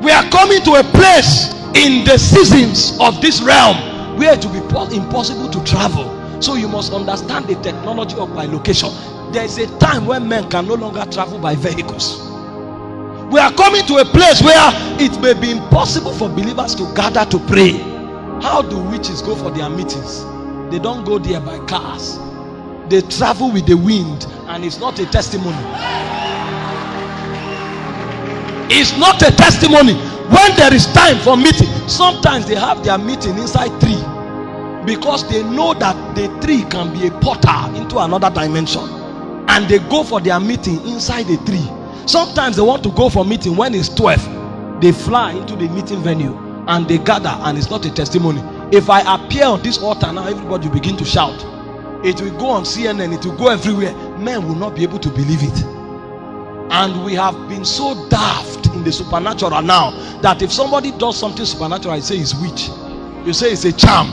We are coming to a place in the seasons of this realm where it will be impossible to travel. So you must understand the technology of bilocation. There is a time when men can no longer travel by vehicles. We are coming to a place where it may be impossible for believers to gather to pray. How do witches go for their meetings? They don't go there by cars. They travel with the wind, and it's not a testimony. It's not a testimony. When there is time for meeting, sometimes they have their meeting inside tree, because they know that the tree can be a portal into another dimension, and they go for their meeting inside the tree. Sometimes they want to go for meeting when it's 12. They fly into the meeting venue and they gather, and it's not a testimony. If I appear on this altar now, everybody will begin to shout. It will go on CNN, it will go everywhere. Men will not be able to believe it. And we have been so daft in the supernatural now that if somebody does something supernatural, I say it's witch. You say it's a charm.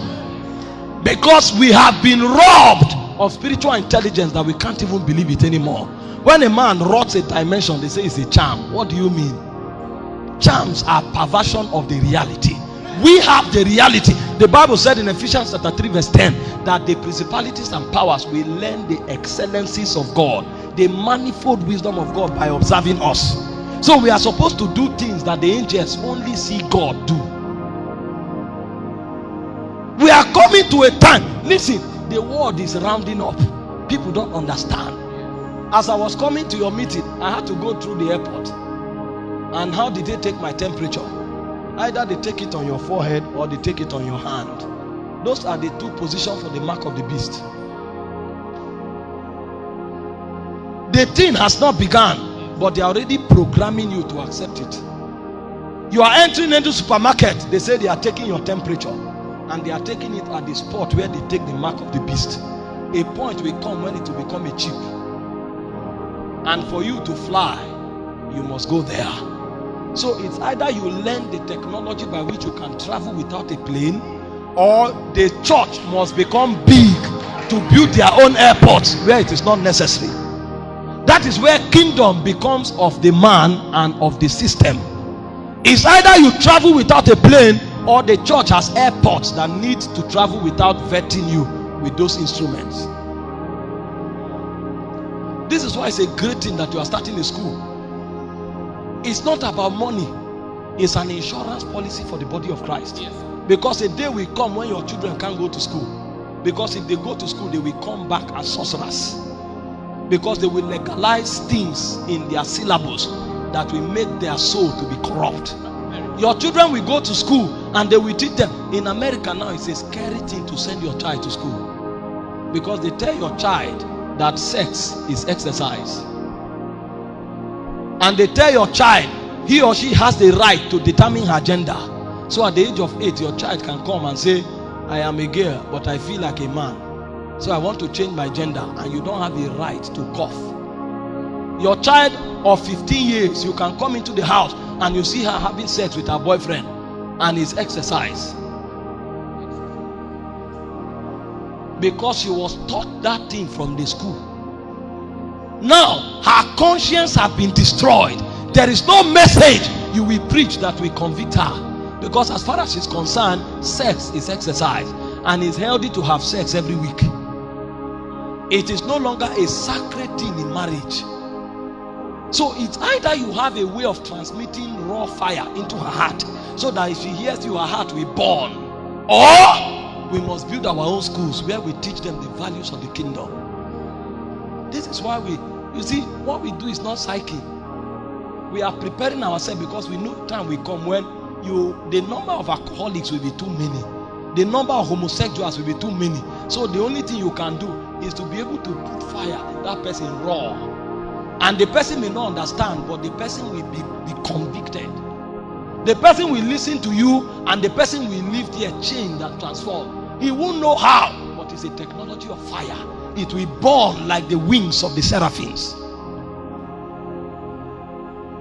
Because we have been robbed of spiritual intelligence that we can't even believe it anymore. When a man rots a dimension, they say it's a charm. What do you mean? Charms are perversion of the reality. We have the reality. The Bible said in Ephesians chapter 3 verse 10 that the principalities and powers will learn the excellencies of God, the manifold wisdom of God, by observing us. So we are supposed to do things that the angels only see God do. We are coming to a time. Listen, the world is rounding up. People don't understand. As I was coming to your meeting, I had to go through the airport. And how did they take my temperature? Either they take it on your forehead or they take it on your hand. Those are the two positions for the mark of the beast. The thing has not begun, but they are already programming you to accept it. You are entering into supermarket, they say they are taking your temperature, and they are taking it at the spot where they take the mark of the beast. A point will come when it will become a chip, and for you to fly, you must go there. So it's either you learn the technology by which you can travel without a plane, or the church must become big to build their own airports where it is not necessary. That is where kingdom becomes of the man and of the system. It's either you travel without a plane, or the church has airports that need to travel without vetting you with those instruments. This is why it's a great thing that you are starting a school. It's not about money. It's an insurance policy for the body of Christ. Yes. Because a day will come when your children can't go to school. Because if they go to school, they will come back as sorcerers. Because they will legalize things in their syllabus that will make their soul to be corrupt. Your children will go to school and they will teach them. In America now, it's a scary thing to send your child to school. Because they tell your child that sex is exercise. And they tell your child he or she has the right to determine her gender. So at the age of 8, your child can come and say, I am a girl, but I feel like a man. So I want to change my gender, and you don't have the right to cough. Your child of 15 years, you can come into the house and you see her having sex with her boyfriend, and it's exercise. Because she was taught that thing from the school. Now her conscience has been destroyed. There is no message you will preach that will convict her, because as far as she's concerned, sex is exercise, and it's healthy to have sex every week. It is no longer a sacred thing in marriage. So it's either you have a way of transmitting raw fire into her heart, so that if she hears you, her heart will burn, or we must build our own schools where we teach them the values of the kingdom. This is why you see, what we do is not psyche. We are preparing ourselves because we know time will come when the number of alcoholics will be too many. The number of homosexuals will be too many. So the only thing you can do is to be able to put fire in that person raw. And the person may not understand, but the person will be convicted. The person will listen to you, and the person will lift a chain that transforms. He won't know how, but it's a technology of fire. It will burn like the wings of the seraphims.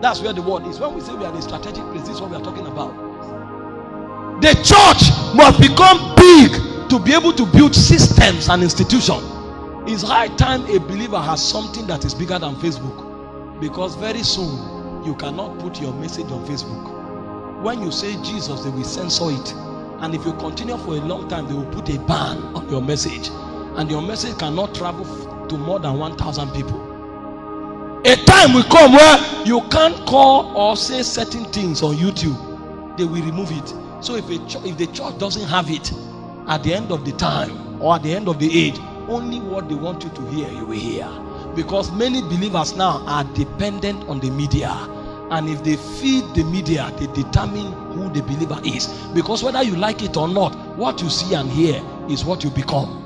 That's where the word is. When we say we are in a strategic place, this is what we are talking about. The church must become big to be able to build systems and institutions. It's high time a believer has something that is bigger than Facebook, because very soon you cannot put your message on Facebook. when you say Jesus, they will censor it. And if you continue for a long time, they will put a ban on your message. And your message cannot travel to more than 1,000 people. A time will come where you can't call or say certain things on YouTube. They will remove it. So if the church doesn't have it, at the end of the time or at the end of the age, only what they want you to hear, you will hear. Because many believers now are dependent on the media. And if they feed the media, they determine who the believer is. Because whether you like it or not, what you see and hear is what you become.